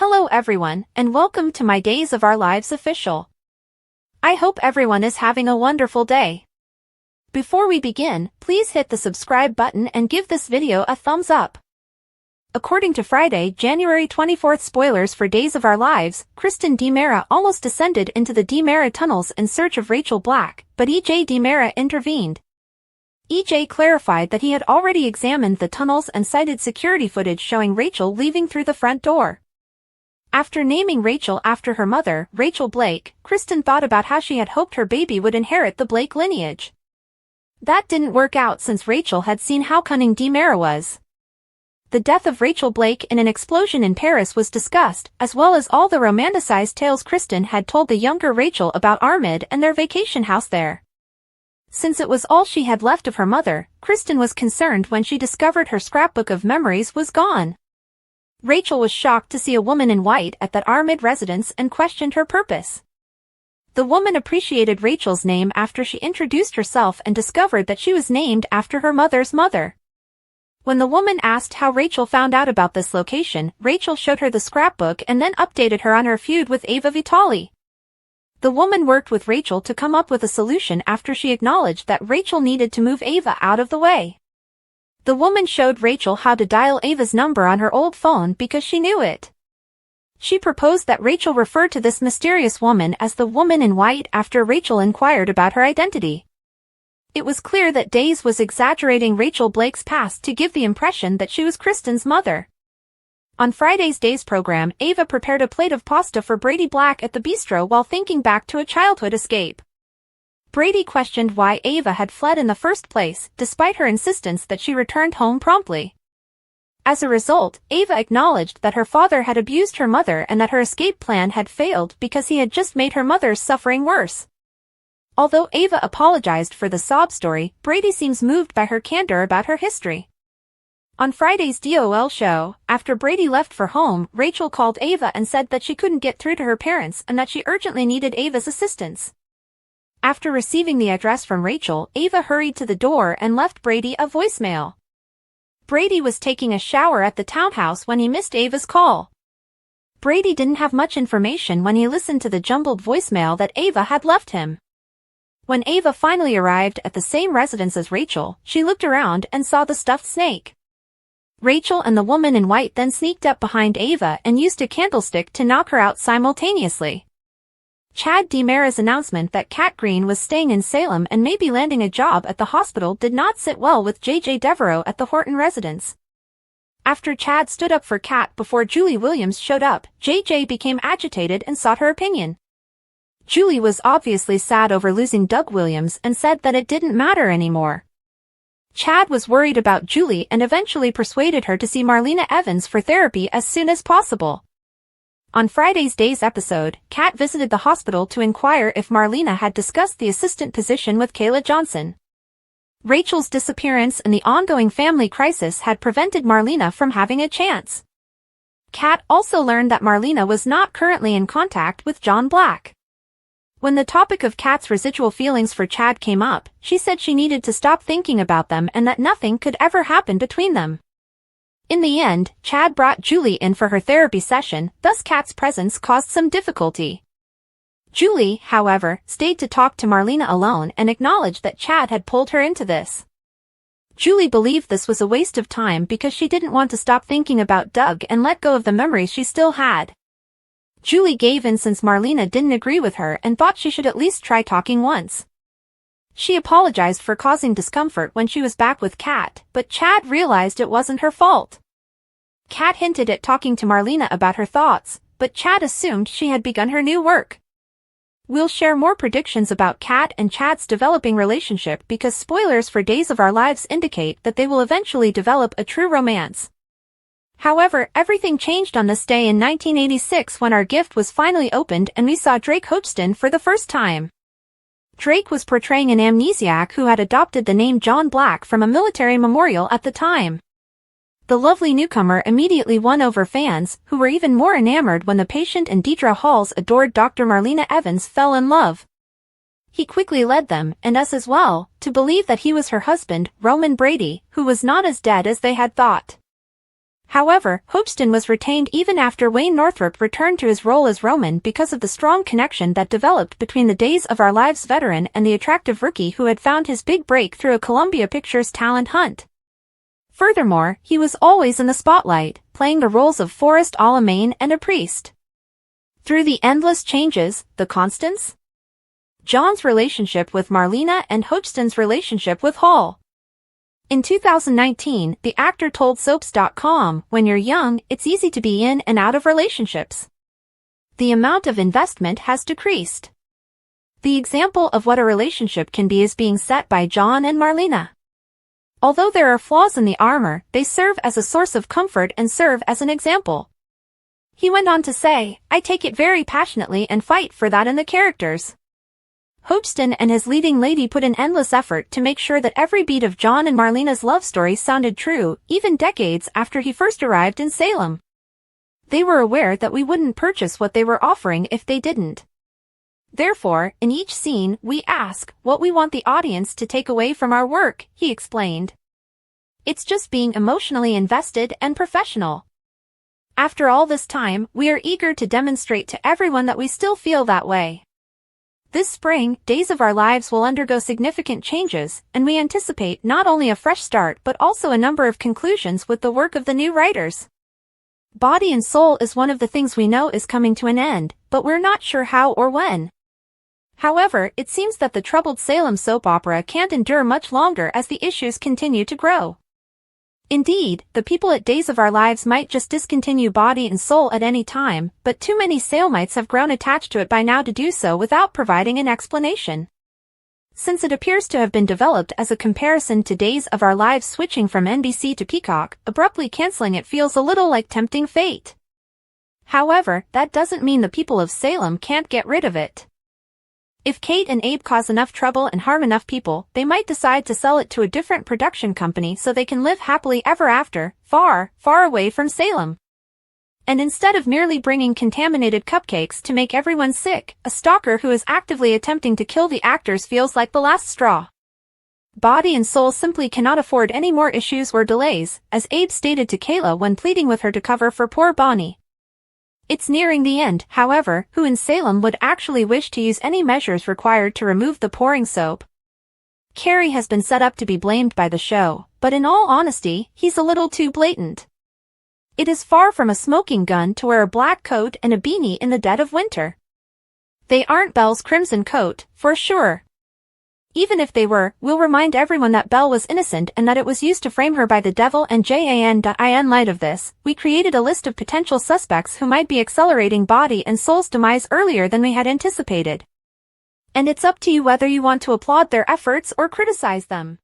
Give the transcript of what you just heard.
Hello everyone, and welcome to my Days of Our Lives official. I hope everyone is having a wonderful day. Before we begin, please hit the subscribe button and give this video a thumbs up. According to Friday, January 24th spoilers for Days of Our Lives, Kristen DiMera almost descended into the DiMera tunnels in search of Rachel Black, but EJ DiMera intervened. EJ clarified that he had already examined the tunnels and cited security footage showing Rachel leaving through the front door. After naming Rachel after her mother, Rachel Blake, Kristen thought about how she had hoped her baby would inherit the Blake lineage. That didn't work out since Rachel had seen how cunning DiMera was. The death of Rachel Blake in an explosion in Paris was discussed, as well as all the romanticized tales Kristen had told the younger Rachel about Armid and their vacation house there. Since it was all she had left of her mother, Kristen was concerned when she discovered her scrapbook of memories was gone. Rachel was shocked to see a woman in white at that Armid residence and questioned her purpose. The woman appreciated Rachel's name after she introduced herself and discovered that she was named after her mother's mother. When the woman asked how Rachel found out about this location, Rachel showed her the scrapbook and then updated her on her feud with Ava Vitali. The woman worked with Rachel to come up with a solution after she acknowledged that Rachel needed to move Ava out of the way. The woman showed Rachel how to dial Ava's number on her old phone because she knew it. She proposed that Rachel refer to this mysterious woman as the woman in white after Rachel inquired about her identity. It was clear that Days was exaggerating Rachel Blake's past to give the impression that she was Kristen's mother. On Friday's Days program, Ava prepared a plate of pasta for Brady Black at the bistro while thinking back to a childhood escape. Brady questioned why Ava had fled in the first place, despite her insistence that she returned home promptly. As a result, Ava acknowledged that her father had abused her mother and that her escape plan had failed because he had just made her mother's suffering worse. Although Ava apologized for the sob story, Brady seems moved by her candor about her history. On Friday's DOL show, after Brady left for home, Rachel called Ava and said that she couldn't get through to her parents and that she urgently needed Ava's assistance. After receiving the address from Rachel, Ava hurried to the door and left Brady a voicemail. Brady was taking a shower at the townhouse when he missed Ava's call. Brady didn't have much information when he listened to the jumbled voicemail that Ava had left him. When Ava finally arrived at the same residence as Rachel, she looked around and saw the stuffed snake. Rachel and the woman in white then sneaked up behind Ava and used a candlestick to knock her out simultaneously. Chad DiMera's announcement that Kat Green was staying in Salem and maybe landing a job at the hospital did not sit well with JJ Devereaux at the Horton residence. After Chad stood up for Kat before Julie Williams showed up, JJ became agitated and sought her opinion. Julie was obviously sad over losing Doug Williams and said that it didn't matter anymore. Chad was worried about Julie and eventually persuaded her to see Marlena Evans for therapy as soon as possible. On Friday's Days episode, Kat visited the hospital to inquire if Marlena had discussed the assistant position with Kayla Johnson. Rachel's disappearance and the ongoing family crisis had prevented Marlena from having a chance. Kat also learned that Marlena was not currently in contact with John Black. When the topic of Kat's residual feelings for Chad came up, she said she needed to stop thinking about them and that nothing could ever happen between them. In the end, Chad brought Julie in for her therapy session, thus Kat's presence caused some difficulty. Julie, however, stayed to talk to Marlena alone and acknowledged that Chad had pulled her into this. Julie believed this was a waste of time because she didn't want to stop thinking about Doug and let go of the memories she still had. Julie gave in since Marlena didn't agree with her and thought she should at least try talking once. She apologized for causing discomfort when she was back with Kat, but Chad realized it wasn't her fault. Kat hinted at talking to Marlena about her thoughts, but Chad assumed she had begun her new work. We'll share more predictions about Kat and Chad's developing relationship because spoilers for Days of Our Lives indicate that they will eventually develop a true romance. However, everything changed on this day in 1986 when our gift was finally opened and we saw Drake Hodgson for the first time. Drake was portraying an amnesiac who had adopted the name John Black from a military memorial at the time. The lovely newcomer immediately won over fans, who were even more enamored when the patient and Deidre Hall's adored Dr. Marlena Evans fell in love. He quickly led them, and us as well, to believe that he was her husband, Roman Brady, who was not as dead as they had thought. However, Hoopston was retained even after Wayne Northrup returned to his role as Roman because of the strong connection that developed between the Days of Our Lives veteran and the attractive rookie who had found his big break through a Columbia Pictures talent hunt. Furthermore, he was always in the spotlight, playing the roles of Forrest Alamein and a priest. Through the endless changes, the constants? John's relationship with Marlena and Hoopston's relationship with Hall. In 2019, the actor told Soaps.com, "When you're young, it's easy to be in and out of relationships. The amount of investment has decreased. The example of what a relationship can be is being set by John and Marlena. Although there are flaws in the armor, they serve as a source of comfort and serve as an example." He went on to say, "I take it very passionately and fight for that in the characters." Hoopston and his leading lady put in endless effort to make sure that every beat of John and Marlena's love story sounded true, even decades after he first arrived in Salem. They were aware that we wouldn't purchase what they were offering if they didn't. Therefore, in each scene, we ask what we want the audience to take away from our work, he explained. It's just being emotionally invested and professional. After all this time, we are eager to demonstrate to everyone that we still feel that way. This spring, Days of Our Lives will undergo significant changes, and we anticipate not only a fresh start but also a number of conclusions with the work of the new writers. Body and Soul is one of the things we know is coming to an end, but we're not sure how or when. However, it seems that the troubled Salem soap opera can't endure much longer as the issues continue to grow. Indeed, the people at Days of Our Lives might just discontinue Body and Soul at any time, but too many Salemites have grown attached to it by now to do so without providing an explanation. Since it appears to have been developed as a comparison to Days of Our Lives switching from NBC to Peacock, abruptly canceling it feels a little like tempting fate. However, that doesn't mean the people of Salem can't get rid of it. If Kate and Abe cause enough trouble and harm enough people, they might decide to sell it to a different production company so they can live happily ever after, far, far away from Salem. And instead of merely bringing contaminated cupcakes to make everyone sick, a stalker who is actively attempting to kill the actors feels like the last straw. Body and Soul simply cannot afford any more issues or delays, as Abe stated to Kayla when pleading with her to cover for poor Bonnie. It's nearing the end, however, who in Salem would actually wish to use any measures required to remove the pouring soap? Carrie has been set up to be blamed by the show, but in all honesty, he's a little too blatant. It is far from a smoking gun to wear a black coat and a beanie in the dead of winter. They aren't Belle's crimson coat, for sure. Even if they were, we'll remind everyone that Belle was innocent and that it was used to frame her by the devil and in light of this, we created a list of potential suspects who might be accelerating Body and Soul's demise earlier than we had anticipated. And it's up to you whether you want to applaud their efforts or criticize them.